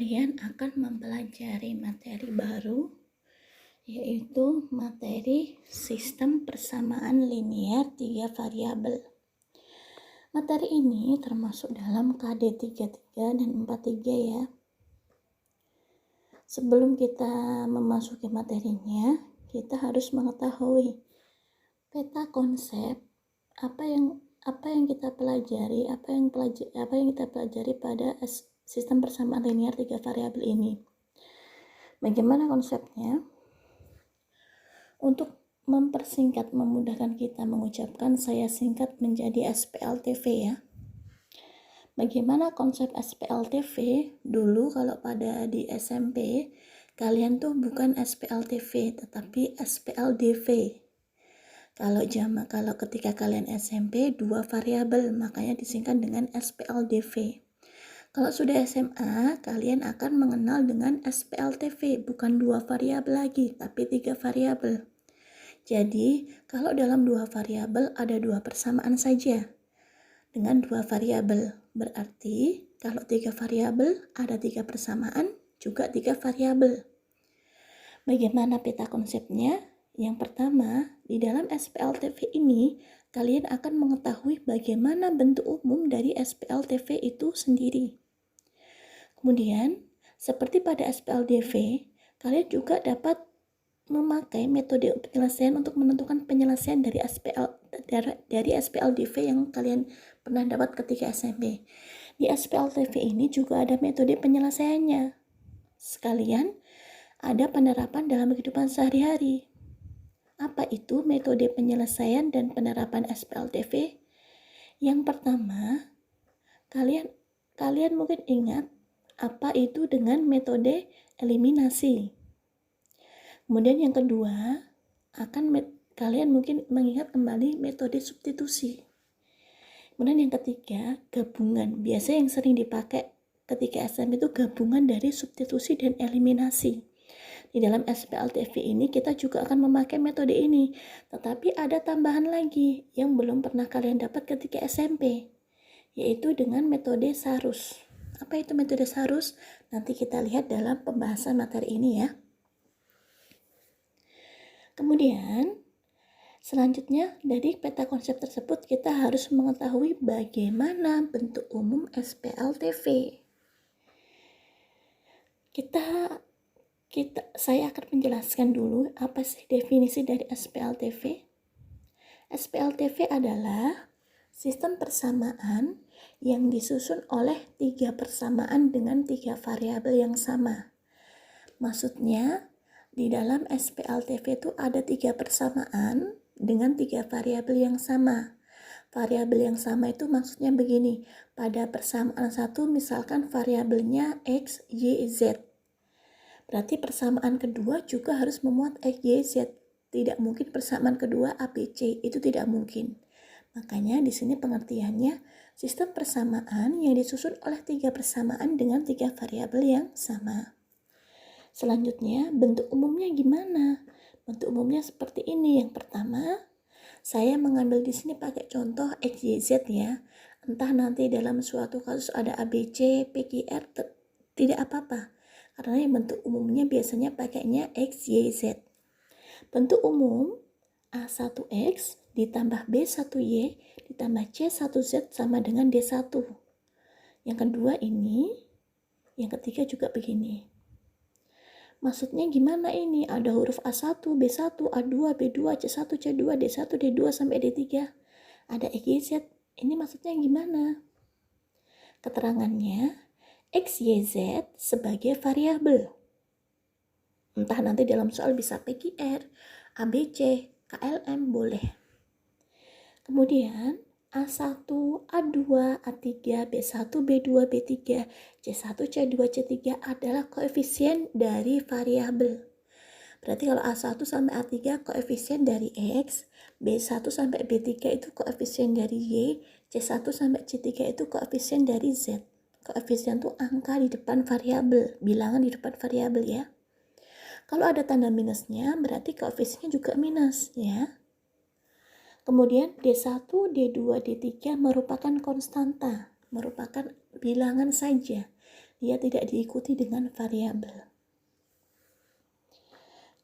kalian akan mempelajari materi baru, yaitu materi sistem persamaan linear 3 variabel. Materi ini termasuk dalam KD 33 dan 43 ya. Sebelum kita memasuki materinya, kita harus mengetahui peta konsep apa yang kita pelajari, apa yang kita pelajari pada sistem persamaan linear 3 variabel ini. Bagaimana konsepnya? Untuk mempersingkat, memudahkan kita mengucapkan, saya singkat menjadi SPLTV ya. Bagaimana konsep SPLTV? Dulu kalau pada di SMP, kalian tuh bukan SPLTV, tetapi SPLDV. Kalau ketika kalian SMP, 2 variabel, makanya disingkat dengan SPLDV. Kalau sudah SMA, kalian akan mengenal dengan SPLTV, bukan 2 variabel lagi, tapi 3 variabel. Jadi, kalau dalam 2 variabel ada 2 persamaan saja dengan 2 variabel. Berarti, kalau 3 variabel ada 3 persamaan, juga 3 variabel. Bagaimana peta konsepnya? Yang pertama, di dalam SPLTV ini, kalian akan mengetahui bagaimana bentuk umum dari SPLTV itu sendiri. Kemudian, seperti pada SPLDV, kalian juga dapat memakai metode penyelesaian untuk menentukan penyelesaian dari SPLDV yang kalian pernah dapat ketika SMP. Di SPLTV ini juga ada metode penyelesaiannya. Sekalian ada penerapan dalam kehidupan sehari-hari. Apa itu metode penyelesaian dan penerapan SPLTV? Yang pertama, kalian mungkin ingat apa itu dengan metode eliminasi. Kemudian yang kedua, kalian mungkin mengingat kembali metode substitusi. Kemudian yang ketiga, gabungan. Biasanya yang sering dipakai ketika SMP itu gabungan dari substitusi dan eliminasi. Di dalam SPLTV ini kita juga akan memakai metode ini, tetapi ada tambahan lagi yang belum pernah kalian dapat ketika SMP, yaitu dengan metode Sarus. Apa itu metode Sarus? Nanti kita lihat dalam pembahasan materi ini ya. Kemudian, selanjutnya dari peta konsep tersebut kita harus mengetahui bagaimana bentuk umum SPLTV. Saya akan menjelaskan dulu apa sih definisi dari SPLTV. SPLTV adalah sistem persamaan yang disusun oleh 3 persamaan dengan 3 variabel yang sama. Maksudnya, di dalam SPLTV itu ada 3 persamaan dengan 3 variabel yang sama. Variabel yang sama itu maksudnya begini, pada persamaan 1 misalkan variabelnya X, Y, Z. Berarti persamaan kedua juga harus memuat X, Y, Z. Tidak mungkin persamaan kedua A, B, C, itu tidak mungkin. Makanya di sini pengertiannya sistem persamaan yang disusun oleh 3 persamaan dengan 3 variabel yang sama. Selanjutnya, bentuk umumnya gimana? Bentuk umumnya seperti ini. Yang pertama, saya mengambil di sini pakai contoh X, Y, Z ya. Entah nanti dalam suatu kasus ada A, B, C, P, Q, R, tidak apa-apa. Karena yang bentuk umumnya biasanya pakainya X, Y, Z. Bentuk umum A1X ditambah B1Y ditambah C1Z sama dengan D1. Yang kedua ini, yang ketiga juga begini. Maksudnya gimana ini? Ada huruf A1, B1, A2, B2, C1, C2, D1, D2 sampai D3. Ada X, Y, Z. Ini maksudnya gimana? Keterangannya, X, Y, Z sebagai variabel. Entah nanti dalam soal bisa PQR, ABC, KLM boleh. Kemudian A1, A2, A3, B1, B2, B3, C1, C2, C3 adalah koefisien dari variabel. Berarti kalau A1 sampai A3 koefisien dari X, B1 sampai B3 itu koefisien dari Y, C1 sampai C3 itu koefisien dari Z. Koefisien itu angka di depan variabel, bilangan di depan variabel ya. Kalau ada tanda minusnya, berarti koefisiennya juga minus ya. Kemudian D1, D2, D3 merupakan konstanta, merupakan bilangan saja. dia tidak diikuti dengan variabel.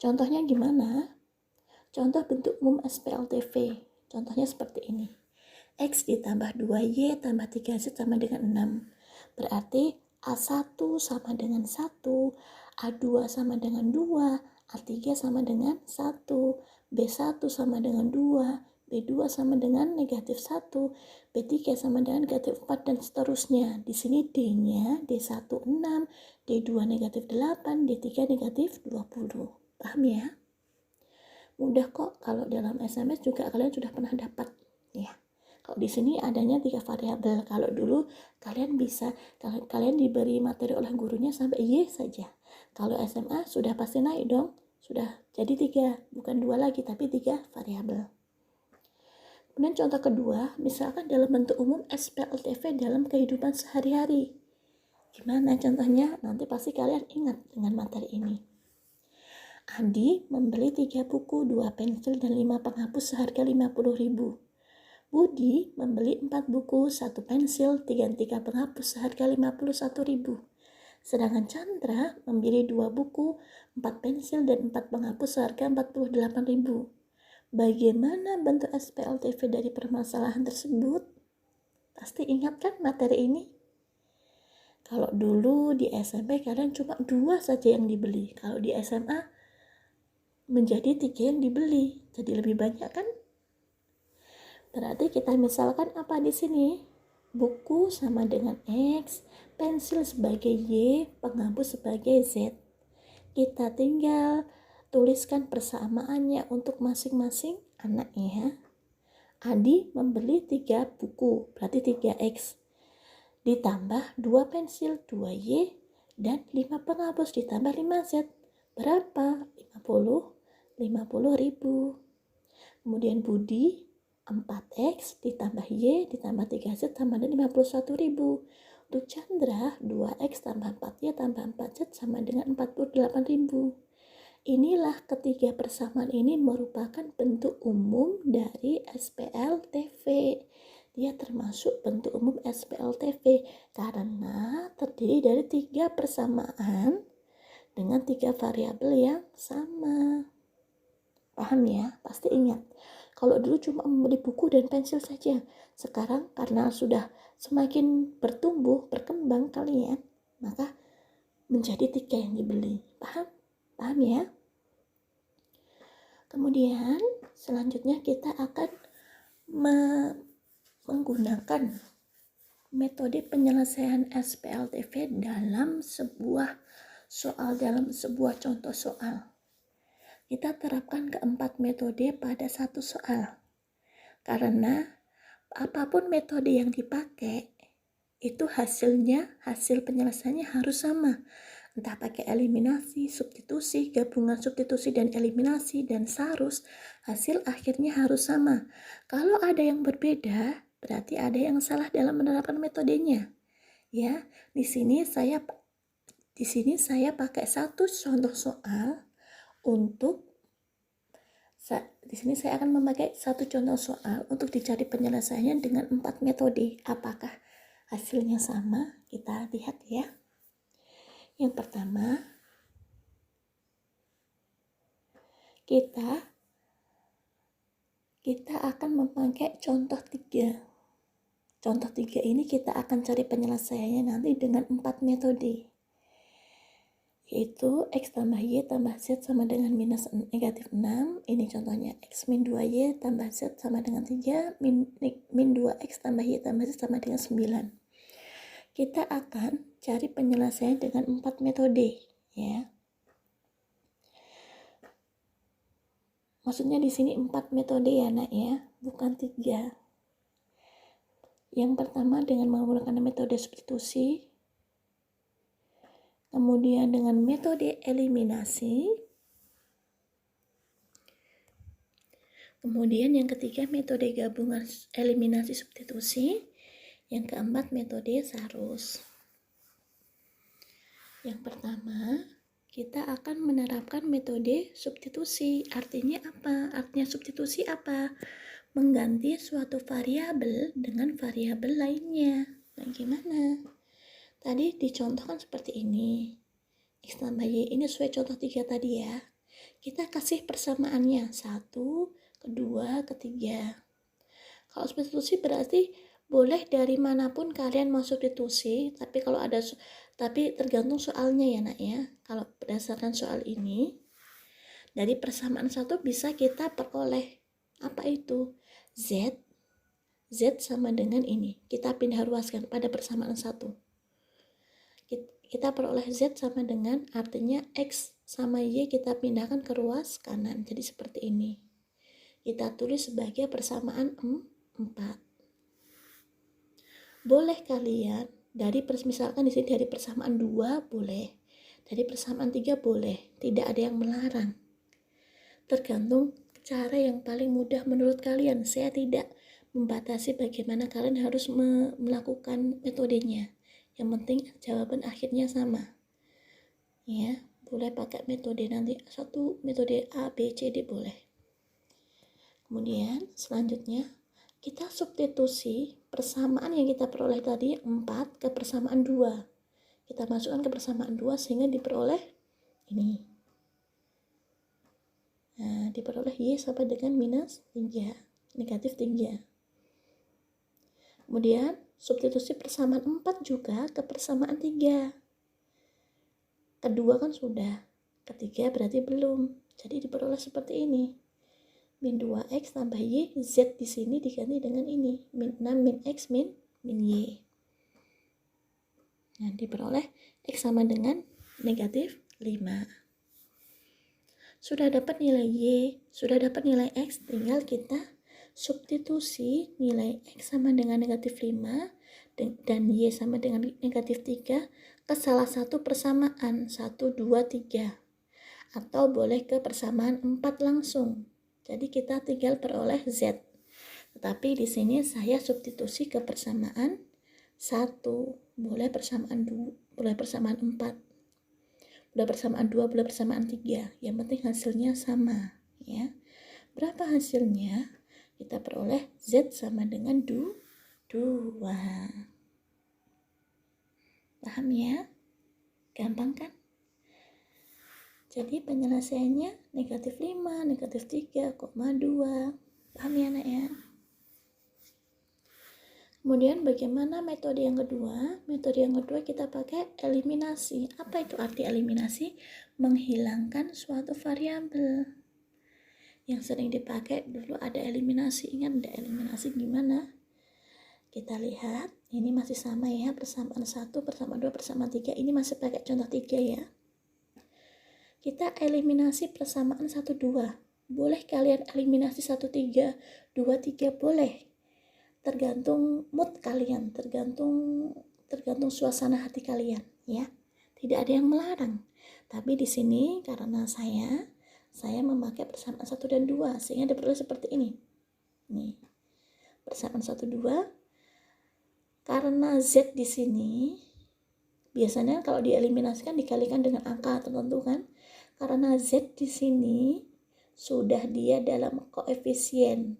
Contohnya gimana? Contoh bentuk umum SPLTV. Contohnya seperti ini. X ditambah 2Y tambah 3Z sama dengan 6. Berarti A1 sama dengan 1, A2 sama dengan 2, A3 sama dengan 1, B1 sama dengan 2, B2 sama dengan negatif 1, B3 sama dengan negatif 4, dan seterusnya. Di sini D-nya D1 6, D2 negatif 8, D3 negatif 20. Paham ya? Mudah kok, kalau dalam SMS juga kalian sudah pernah dapat ya. Kalau di sini adanya 3 variabel. Kalau dulu kalian diberi materi oleh gurunya sampai Y saja. Kalau SMA sudah pasti naik dong. Sudah jadi 3, bukan 2 lagi tapi 3 variabel. Kemudian contoh kedua, misalkan dalam bentuk umum SPLTV dalam kehidupan sehari-hari. Gimana contohnya? Nanti pasti kalian ingat dengan materi ini. Adi membeli 3 buku, 2 pensil, dan 5 penghapus seharga 50.000. Budi membeli 4 buku, 1 pensil, 3 penghapus seharga 51.000. Sedangkan Chandra membeli 2 buku, 4 pensil, dan 4 penghapus seharga 48.000. Bagaimana bentuk SPLTV dari permasalahan tersebut? Pasti ingat kan materi ini? Kalau dulu di SMP kalian cuma 2 saja yang dibeli. Kalau di SMA menjadi 3 yang dibeli, jadi lebih banyak kan? Berarti kita misalkan apa di sini? Buku sama dengan X, pensil sebagai Y, penghapus sebagai Z. Kita tinggal tuliskan persamaannya untuk masing-masing anak ya. Adi membeli 3 buku, berarti 3X. Ditambah 2 pensil, 2Y, dan 5 penghapus ditambah 5Z. Berapa? 50.000. Kemudian Budi 4X ditambah Y ditambah 3Z sama dengan 51.000. Untuk Chandra 2X tambah 4Y tambah 4Z sama dengan 48.000. Inilah ketiga persamaan ini merupakan bentuk umum dari SPLTV. Dia termasuk bentuk umum SPLTV karena terdiri dari 3 persamaan dengan 3 variabel yang sama. Paham ya? Pasti ingat. Kalau dulu cuma membeli buku dan pensil saja. Sekarang karena sudah semakin bertumbuh, berkembang kalian, maka menjadi 3 yang dibeli. Paham? Paham ya? Kemudian selanjutnya kita akan menggunakan metode penyelesaian SPLTV dalam sebuah contoh soal. Kita terapkan keempat metode pada satu soal. Karena apapun metode yang dipakai, itu hasil penyelesaiannya harus sama. Entah pakai eliminasi, substitusi, gabungan substitusi dan eliminasi, dan sarus, hasil akhirnya harus sama. Kalau ada yang berbeda, berarti ada yang salah dalam menerapkan metodenya. Ya, di sini saya pakai satu contoh soal di sini saya akan memakai satu contoh soal untuk dicari penyelesaiannya dengan 4 metode. Apakah hasilnya sama? Kita lihat ya. Yang pertama, kita akan memakai contoh 3. Contoh 3 ini kita akan cari penyelesaiannya nanti dengan 4 metode. Yaitu X tambah Y tambah Z sama dengan minus negatif 6. Ini contohnya X min 2Y tambah Z sama dengan 3, min 2X tambah Y tambah Z sama dengan 9. Kita akan cari penyelesaian dengan 4 metode ya. Maksudnya di sini 4 metode ya nak ya, bukan 3. Yang pertama dengan menggunakan metode substitusi, kemudian dengan metode eliminasi, kemudian yang ketiga metode gabungan eliminasi substitusi, yang keempat metode sarus. Yang pertama, kita akan menerapkan metode substitusi. Artinya apa? Artinya substitusi apa? Mengganti suatu variabel dengan variabel lainnya. Nah, gimana? Tadi dicontohkan seperti ini. X tambah Y ini sesuai contoh 3 tadi ya. Kita kasih persamaannya 1, kedua, ketiga. Kalau substitusi berarti boleh dari manapun kalian mau substitusi, tapi tergantung soalnya ya nak ya. Kalau berdasarkan soal ini, dari persamaan 1 bisa kita peroleh apa itu? Z sama dengan ini. Kita pindah ruaskan pada persamaan 1. Kita peroleh Z sama dengan, artinya X sama Y kita pindahkan ke ruas kanan. Jadi seperti ini. Kita tulis sebagai persamaan 4. Boleh kalian, misalkan di sini dari persamaan 2 boleh. Dari persamaan 3 boleh. Tidak ada yang melarang. Tergantung cara yang paling mudah menurut kalian. Saya tidak membatasi bagaimana kalian harus melakukan metodenya. Yang penting jawaban akhirnya sama. Ya, boleh pakai metode nanti metode A, B, C, D boleh. Kemudian selanjutnya kita substitusi persamaan yang kita peroleh tadi 4 ke persamaan 2. Kita masukkan ke persamaan 2 sehingga diperoleh ini. Nah, diperoleh Y sama dengan minus 3, negatif 3. Kemudian substitusi persamaan 4 juga ke persamaan 3. Kedua kan sudah, ketiga berarti belum. Jadi diperoleh seperti ini. Min 2x tambah Y, Z di sini diganti dengan ini. Min 6 min X min Y. Nah, diperoleh X sama dengan negatif 5. Sudah dapat nilai Y, sudah dapat nilai X, tinggal kita substitusi nilai X sama dengan negatif 5 dan Y sama dengan negatif 3 ke salah satu persamaan 1, 2, 3 atau boleh ke persamaan 4 langsung. Jadi kita tinggal peroleh Z. Tetapi di sini saya substitusi ke persamaan 1, boleh persamaan 2, boleh persamaan 4, boleh persamaan 2, boleh persamaan 3. Yang penting hasilnya sama ya. Berapa hasilnya? Kita peroleh Z sama dengan 2. Paham ya? Gampang kan? Jadi penyelesaiannya negatif 5, negatif 3,2. Paham ya nak ya? Kemudian bagaimana metode yang kedua? Metode yang kedua kita pakai eliminasi. Apa itu arti eliminasi? Menghilangkan suatu variabel. Yang sering dipakai dulu ada eliminasi. Ingat ada eliminasi gimana? Kita lihat, ini masih sama ya, persamaan 1, persamaan 2, persamaan 3. Ini masih pakai contoh 3 ya. Kita eliminasi persamaan 1, 2. Boleh kalian eliminasi 1, 3, 2, 3 boleh. Tergantung mood kalian, tergantung suasana hati kalian ya. Tidak ada yang melarang. Tapi di sini karena saya memakai persamaan 1 dan 2 sehingga diperoleh seperti ini. Nih. Persamaan 1, 2. Karena Z di sini biasanya kalau dieliminasikan dikalikan dengan angka tertentu kan. Karena Z di sini sudah dia dalam koefisien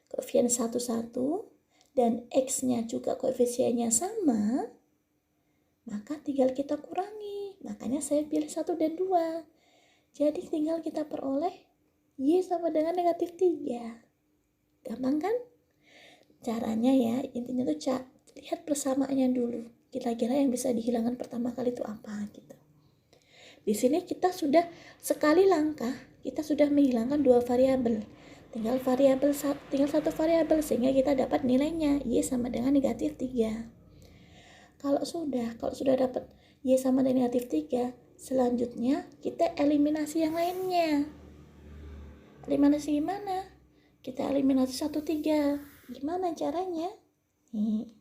1, 1 dan X-nya juga koefisiennya sama, maka tinggal kita kurangi. Makanya saya pilih 1 dan 2. Jadi tinggal kita peroleh Y sama dengan negatif 3. Gampang kan? Caranya ya, intinya tuh lihat persamaannya dulu. Kira-kira yang bisa dihilangkan pertama kali itu apa gitu. Di sini kita sudah sekali langkah, kita sudah menghilangkan 2 variabel. Tinggal satu variabel sehingga kita dapat nilainya Y sama dengan negatif 3. Kalau sudah dapat Y sama dengan negatif 3, selanjutnya kita eliminasi yang lainnya. Eliminasi gimana? Kita eliminasi 1, 3. Gimana caranya? Nih.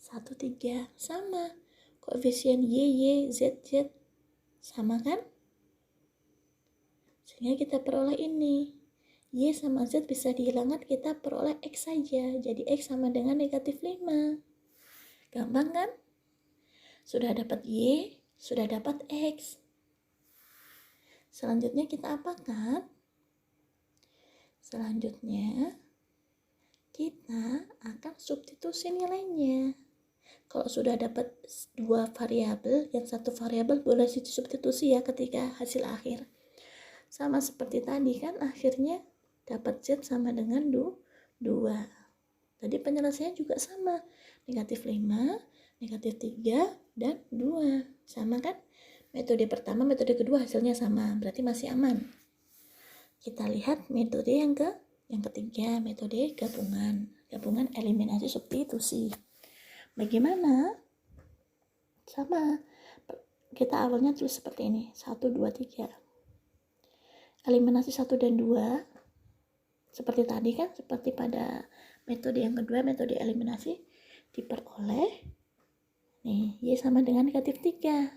1, 3 sama. Koefisien Y, Z sama kan? Sehingga kita peroleh ini. Y sama Z bisa dihilangkan, kita peroleh X saja. Jadi X sama dengan negatif 5. Gampang kan? Sudah dapat Y, sudah dapat X. Selanjutnya kita apakan? Selanjutnya kita akan substitusi nilainya. Kalau sudah dapat dua variabel, yang satu variabel boleh disubstitusi ya ketika hasil akhir. Sama seperti tadi kan, akhirnya dapat Z sama dengan 2. Tadi penyelesaiannya juga sama, negatif 5, negatif 3, dan 2. Sama kan? Metode pertama, metode kedua hasilnya sama, berarti masih aman. Kita lihat metode yang ketiga, metode gabungan eliminasi substitusi. Bagaimana? Sama, kita awalnya tulis seperti ini, 1, 2, 3. Eliminasi 1 dan 2, seperti tadi kan, seperti pada metode yang kedua, metode eliminasi, diperoleh nih, Y sama dengan negatif 3.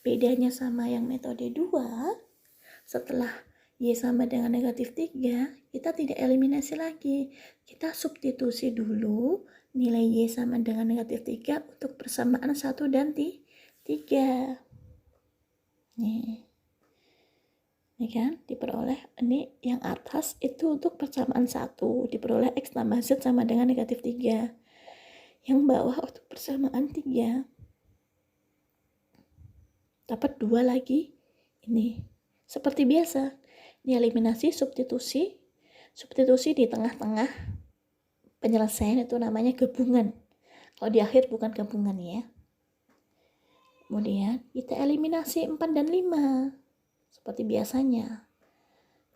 Bedanya sama yang metode 2, setelah Y sama dengan negatif 3, kita tidak eliminasi lagi. Kita substitusi dulu nilai Y sama dengan negatif 3 untuk persamaan 1 dan 3. Ini kan diperoleh, ini yang atas itu untuk persamaan 1, diperoleh X tambah Z sama dengan negatif 3. Yang bawah untuk persamaan 3 dapat 2 lagi. Ini seperti biasa, ini eliminasi substitusi di tengah-tengah penyelesaian itu namanya gabungan. Kalau di akhir bukan gabungan ya. Kemudian kita eliminasi 4 dan 5 seperti biasanya.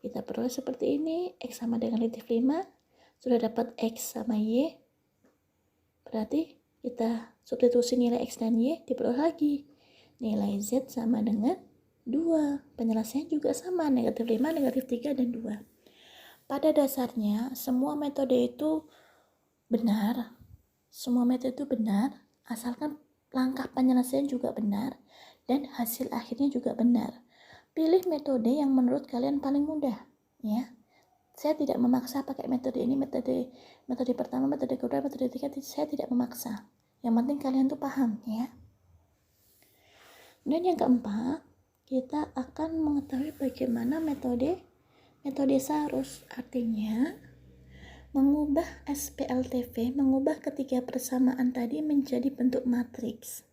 Kita peroleh seperti ini, X sama dengan negatif 5, sudah dapat X sama Y, berarti kita substitusi nilai X dan Y, diperoleh lagi nilai Z sama dengan 2. Penyelesaian juga sama, negatif 5, negatif 3, dan 2. Pada dasarnya semua metode itu benar, asalkan langkah penyelesaian juga benar dan hasil akhirnya juga benar. Pilih metode yang menurut kalian paling mudah ya. Saya tidak memaksa pakai metode ini, metode pertama, metode kedua, metode ketiga, saya tidak memaksa. Yang penting kalian tuh paham ya. Dan yang keempat, kita akan mengetahui bagaimana metode Sarus, artinya mengubah SPLTV, mengubah ketiga persamaan tadi menjadi bentuk matriks.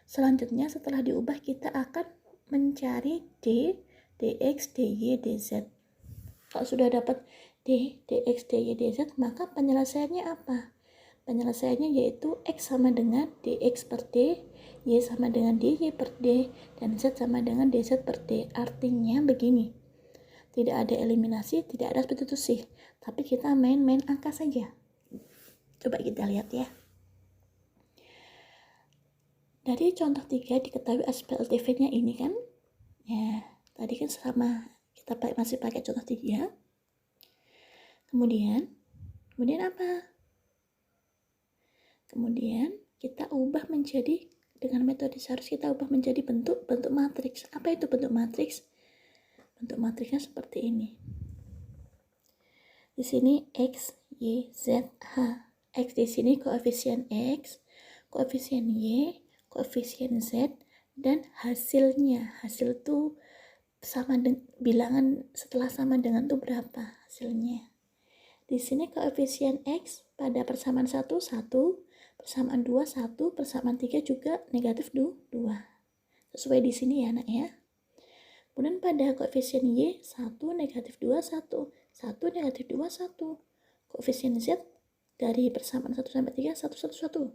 Selanjutnya setelah diubah kita akan mencari D, DX, DY, DZ. Kalau sudah dapat D, DX, DY, DZ, maka penyelesaiannya apa? Penyelesaiannya yaitu X sama dengan DX per D, Y sama dengan DY per D, dan Z sama dengan DZ per D. Artinya begini, tidak ada eliminasi, tidak ada substitusi, tapi kita main-main angka saja. Coba kita lihat ya. Dari contoh 3 diketahui SPLTV-nya ini kan. Ya, tadi kan sama kita masih pakai contoh 3. Kemudian apa? Kemudian kita ubah menjadi, dengan metode Sarus kita ubah menjadi bentuk matriks. Apa itu bentuk matriks? Bentuk matriksnya seperti ini. Di sini X, Y, Z, H. X di sini koefisien X, koefisien Y, koefisien Z, dan hasilnya. Hasil tuh sama bilangan setelah sama dengan tuh berapa hasilnya. Di sini koefisien X pada persamaan 1, 1, persamaan 2, 1, persamaan 3 juga negatif 2. Sesuai di sini ya anak ya. Kemudian pada koefisien Y, 1, negatif 2, 1, 1, negatif 2, 1. Koefisien Z dari persamaan 1 sampai 3, 1, 1, 1.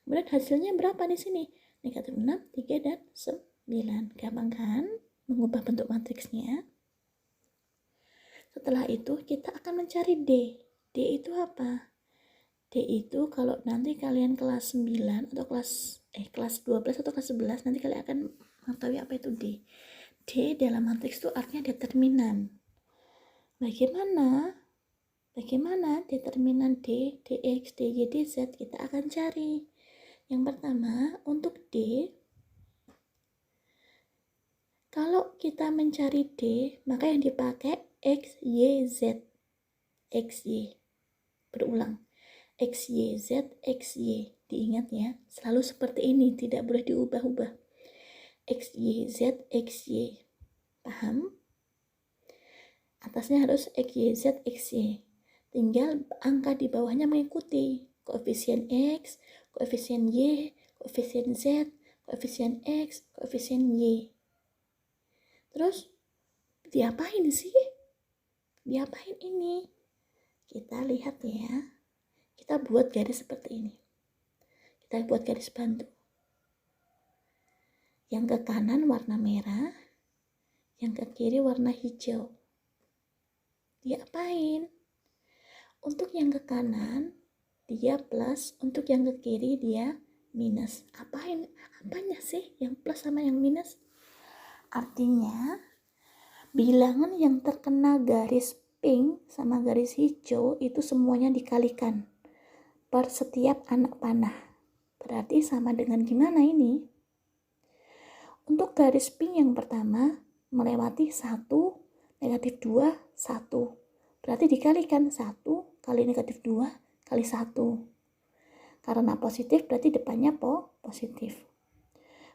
Kemudian hasilnya berapa di sini? Negatif 6, 3, dan 9. Gampang kan mengubah bentuk matriksnya? Setelah itu kita akan mencari D. D itu apa? D itu kalau nanti kalian kelas 9 atau kelas 12 atau kelas 11 nanti kalian akan mengetahui apa itu D. D dalam matriks itu artinya determinan. Bagaimana determinan D, DX, DY, DZ? Kita akan cari. Yang pertama, untuk D, kalau kita mencari D, maka yang dipakai X, Y, Z. X, Y. Berulang. X, Y, Z, X, Y. Diingat ya, selalu seperti ini, tidak boleh diubah-ubah. X, Y, Z, X, Y. Paham? Atasnya harus X, Y, Z, X, Y. Tinggal angka di bawahnya mengikuti. Koefisien X, koefisien Y, koefisien Z, koefisien X, koefisien Y. Terus diapain sih? Diapain ini? Kita lihat ya. Kita buat garis seperti ini. Kita buat garis bantu. Yang ke kanan warna merah, yang ke kiri warna hijau. Diapain? Untuk yang ke kanan dia plus, untuk yang ke kiri dia minus. Apanya sih yang plus sama yang minus? Artinya bilangan yang terkena garis pink sama garis hijau itu semuanya dikalikan per setiap anak panah. Berarti sama dengan gimana ini? Untuk garis pink yang pertama melewati 1, negatif 2, 1. Berarti dikalikan 1 kali negatif 2 kali 1. Karena positif berarti depannya positif.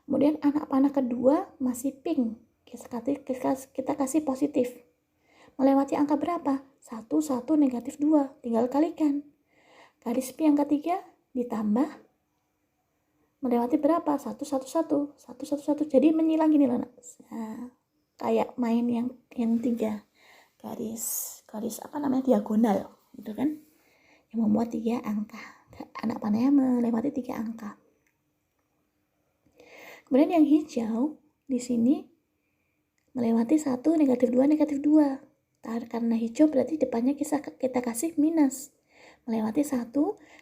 Kemudian anak panah kedua masih pink. Kita kasih positif. Melewati angka berapa? 1, 1, negatif 2. Tinggal kalikan. Garis pink yang ketiga ditambah. Melewati berapa? 1, 1, 1. 1, 1, 1. Jadi menyilang gini loh. Nah, kayak main yang 3. Garis diagonal gitu kan, yang memuat 3 angka. Anak panahnya melewati 3 angka. Kemudian yang hijau di sini melewati 1, negatif 2, negatif 2. Karena hijau berarti depannya kita kasih minus. Melewati 1,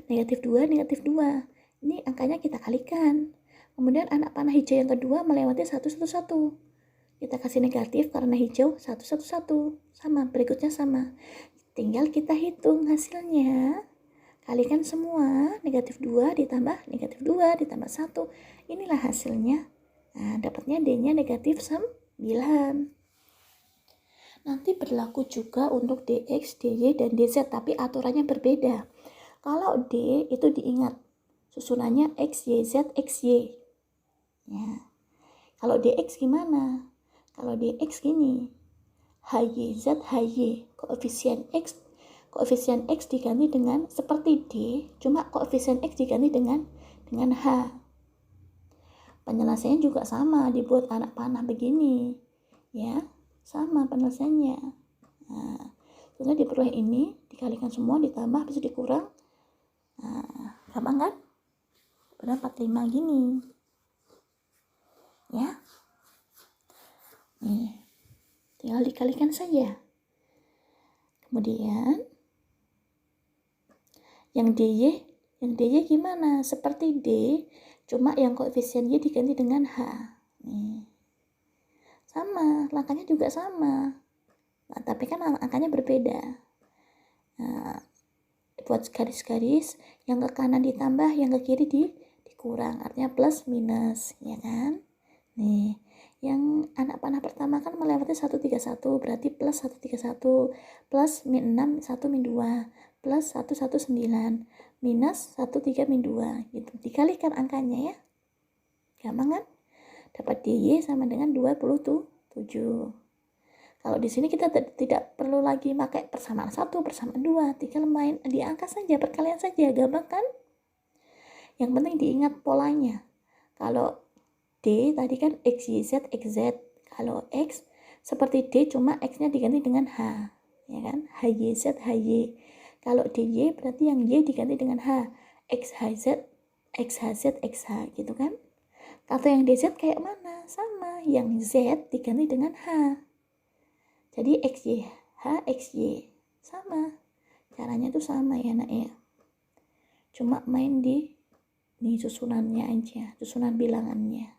negatif 2, negatif 2. Ini angkanya kita kalikan. Kemudian anak panah hijau yang kedua melewati 1, 1, 1. Kita kasih negatif karena hijau 1, 1, 1. Sama, berikutnya sama. Tinggal kita hitung hasilnya. Kalikan semua, negatif 2 ditambah negatif 2 ditambah 1. Inilah hasilnya. Nah, dapatnya D-nya negatif 9. Nanti berlaku juga untuk DX, DY, dan DZ, tapi aturannya berbeda. Kalau D itu diingat, susunannya X, Y, Z, X, Y. Ya. Kalau DX gimana? Kalau DX gini, HYZ, HY, koefisien X diganti dengan seperti D, cuma koefisien X diganti dengan H. Penyelesaiannya juga sama, dibuat anak panah begini, ya, sama penyelesaiannya. Nah, sehingga diperoleh ini, dikalikan semua, ditambah, bisa dikurang. Nah, gampang kan? Benar 45 gini, ya. Nih, tinggal dikalikan saja. Kemudian yang DY gimana? Seperti D, cuma yang koefisien Y diganti dengan H. Nih. Sama, langkahnya juga sama. Nah, tapi kan angkanya berbeda. Nah, buat garis-garis, yang ke kanan ditambah, yang ke kiri dikurang. Artinya plus minus, ya kan? Nih, yang anak panah pertama kan melewati 131, berarti plus 131, plus min 6, 1 min 2, plus 119, minus 13 min 2, gitu. Dikalikan angkanya ya. Gampang kan? Dapat DY sama dengan 27. Kalau di sini kita tidak perlu lagi pakai persamaan 1, persamaan 2, tinggal main di angka saja, perkalian saja, gampang kan? Yang penting diingat polanya. Kalau D tadi kan X, Y, Z, X, Z. Kalau X seperti D cuma X-nya diganti dengan H, ya kan? H, Y, Z, H, Y. Kalau DY berarti yang Y diganti dengan H. X, H, Z, X, H, Z, X, H, gitu kan? Atau yang DZ kayak mana? Sama, yang Z diganti dengan H. Jadi X, Y, H, X, Y. Sama. Caranya tuh sama ya nak ya. Cuma main di susunannya aja, susunan bilangannya.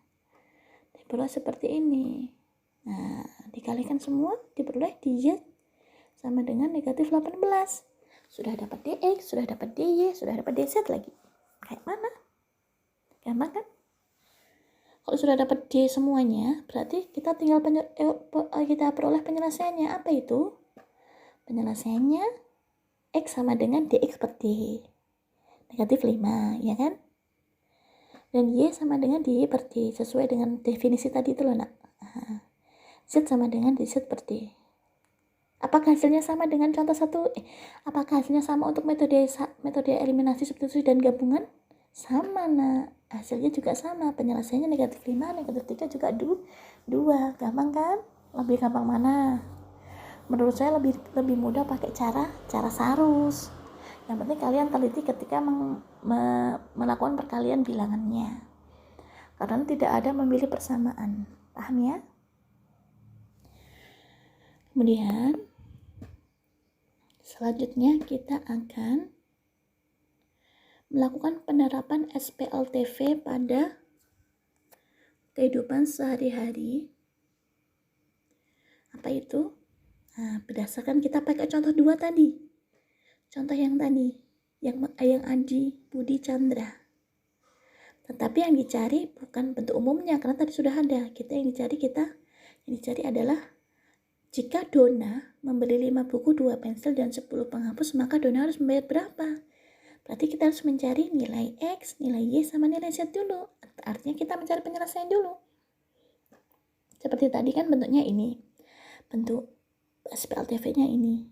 Diperoleh seperti ini. Nah, dikalikan semua, diperoleh DZ sama dengan negatif 18. Sudah dapat DX, sudah dapat DY, sudah dapat DZ lagi. Kayak mana? Gampang kan? Kalau sudah dapat D semuanya, berarti kita tinggal kita peroleh penyelesaiannya. Apa itu? Penyelesaiannya X sama dengan DX per D. Negatif 5, ya kan? Dan Y sama dengan DY per D, sesuai dengan definisi tadi itu loh nak. Z sama dengan DZ per D. Apakah hasilnya sama dengan contoh 1? Apakah hasilnya sama untuk metode eliminasi substitusi dan gabungan? Sama nak, hasilnya juga sama, penyelesaiannya negatif 5, negatif 3 juga 2. Gampang kan? Lebih gampang mana? Menurut saya lebih mudah pakai cara Sarus. Yang penting kalian teliti ketika melakukan perkalian bilangannya, karena tidak ada memilih persamaan. Paham ya? Kemudian selanjutnya kita akan melakukan penerapan SPLTV pada kehidupan sehari-hari. Apa itu? Nah, berdasarkan kita pakai contoh 2 tadi. Contoh yang tadi, yang Adi Budi Chandra. Tetapi yang dicari bukan bentuk umumnya, karena tadi sudah ada. Yang dicari adalah jika Dona membeli 5 buku, 2 pensil, dan 10 penghapus, maka Dona harus membayar berapa? Berarti kita harus mencari nilai X, nilai Y, sama nilai Z dulu. Artinya kita mencari penyelesaian dulu. Seperti tadi kan bentuknya ini. Bentuk SPLTV-nya ini.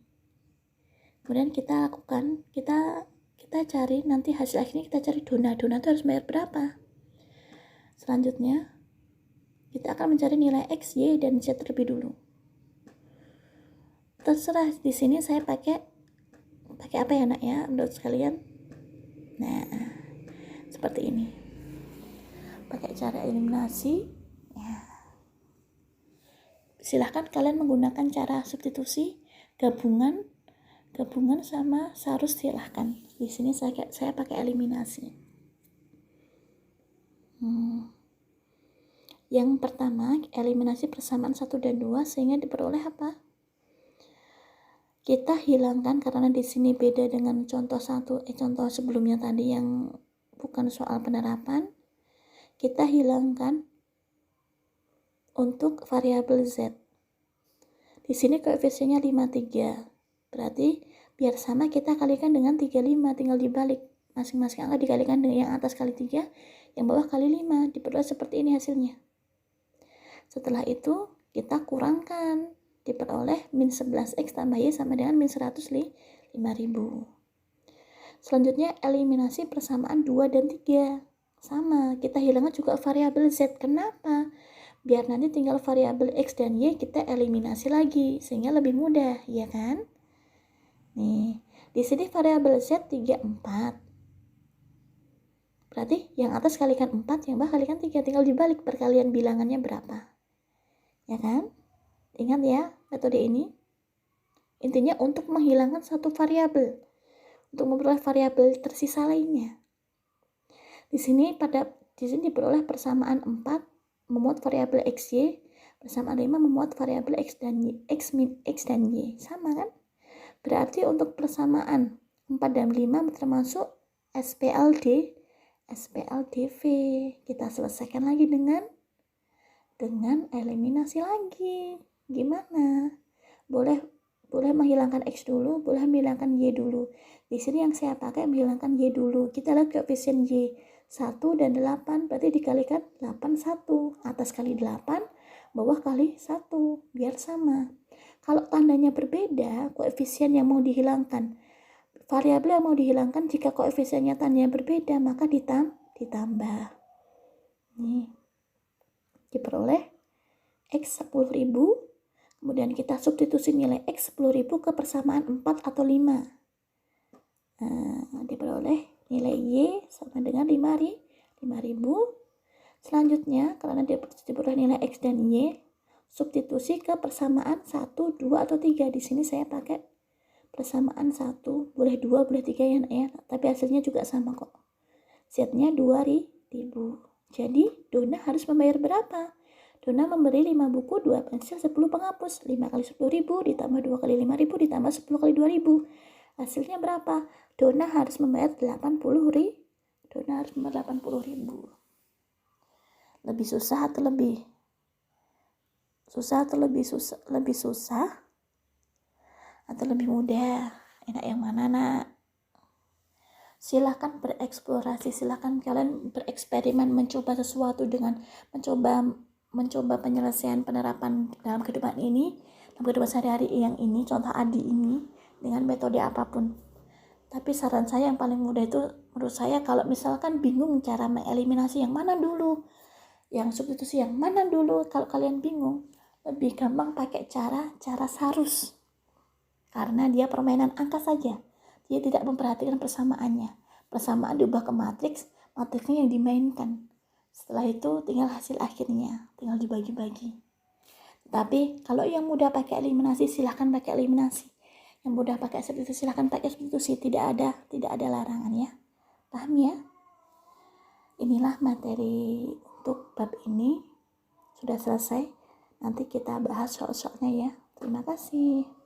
Kemudian kita lakukan, kita cari nanti hasil akhirnya, kita cari Dona itu harus bayar berapa. Selanjutnya kita akan mencari nilai X, Y, dan Z terlebih dulu. Terserah, di sini saya pakai apa ya nak ya menurut sekalian. Nah, seperti ini, pakai cara eliminasi ya. Silahkan kalian menggunakan cara substitusi, gabungan sama Sarus, silahkan. Di sini saya pakai eliminasi. Yang pertama, eliminasi persamaan 1 dan 2 sehingga diperoleh apa? Kita hilangkan, karena di sini beda dengan contoh sebelumnya tadi yang bukan soal penerapan. Kita hilangkan untuk variabel Z. Di sini koefisiennya 53. Berarti biar sama kita kalikan dengan 35, tinggal dibalik. Masing-masing angka dikalikan dengan yang atas kali 3, yang bawah kali 5. Diperoleh seperti ini hasilnya. Setelah itu kita kurangkan, diperoleh min 11x tambah y sama dengan min 105.000. Selanjutnya eliminasi persamaan 2 dan 3. Sama, kita hilangkan juga variabel Z. Kenapa? Biar nanti tinggal variabel X dan Y kita eliminasi lagi, sehingga lebih mudah, ya kan? Nih, di sini variabel Z 34. Berarti yang atas kalikan 4, yang bawah kalikan 3. Tinggal dibalik, perkalian bilangannya berapa. Ya kan? Ingat ya metode ini. Intinya untuk menghilangkan satu variabel, untuk memperoleh variabel tersisa lainnya. Di sini diperoleh persamaan 4 memuat variabel XY, persamaan 5 memuat variabel X dan Y, X min X dan Y. Sama kan? Berarti untuk persamaan 4 dan 5 termasuk SPLDV. Kita selesaikan lagi dengan eliminasi lagi. Gimana? Boleh menghilangkan X dulu, boleh menghilangkan Y dulu. Di sini yang saya pakai menghilangkan Y dulu. Kita lihat koefisien Y 1 dan 8, berarti dikalikan 8 1. Atas kali 8, bawah kali 1, biar sama. Kalau tandanya berbeda, koefisien yang mau dihilangkan, variabel yang mau dihilangkan, jika koefisiennya tandanya berbeda, maka ditambah. Nih, diperoleh X 10.000. Kemudian kita substitusi nilai X 10.000 ke persamaan 4 atau 5. Diperoleh nilai Y sama dengan 5.000. Selanjutnya, karena diperoleh nilai X dan Y, substitusi ke persamaan 1, 2, atau 3. Di sini saya pakai persamaan 1, boleh 2, boleh 3 ya, tapi hasilnya juga sama kok. Z-nya 2.000. Jadi, Dona harus membayar berapa? Dona memberi 5 buku, 2 pensil, 10 penghapus. 5 kali 10.000 ditambah 2 kali 5.000 ditambah 10 kali 2.000. Hasilnya berapa? Dona harus membayar 80.000. Lebih susah atau lebih susah atau lebih mudah? Enak yang mana nak? Silahkan bereksplorasi, silahkan kalian bereksperimen, mencoba sesuatu dengan mencoba penyelesaian penerapan dalam kehidupan ini, dalam kehidupan sehari-hari yang ini, contoh Adi ini, dengan metode apapun. Tapi saran saya yang paling mudah itu menurut saya, kalau misalkan bingung cara mengeliminasi yang mana dulu, yang substitusi yang mana dulu, kalau kalian bingung, lebih gampang pakai cara sarus. Karena dia permainan angka saja. Dia tidak memperhatikan persamaannya. Persamaan diubah ke matriks, matriksnya yang dimainkan. Setelah itu tinggal hasil akhirnya, tinggal dibagi-bagi. Tapi kalau yang mudah pakai eliminasi, silahkan pakai eliminasi. Yang mudah pakai substitusi, silahkan pakai substitusi. Tidak ada larangan ya. Paham ya? Inilah materi untuk bab ini. Sudah selesai. Nanti kita bahas soal-soalnya ya. Terima kasih.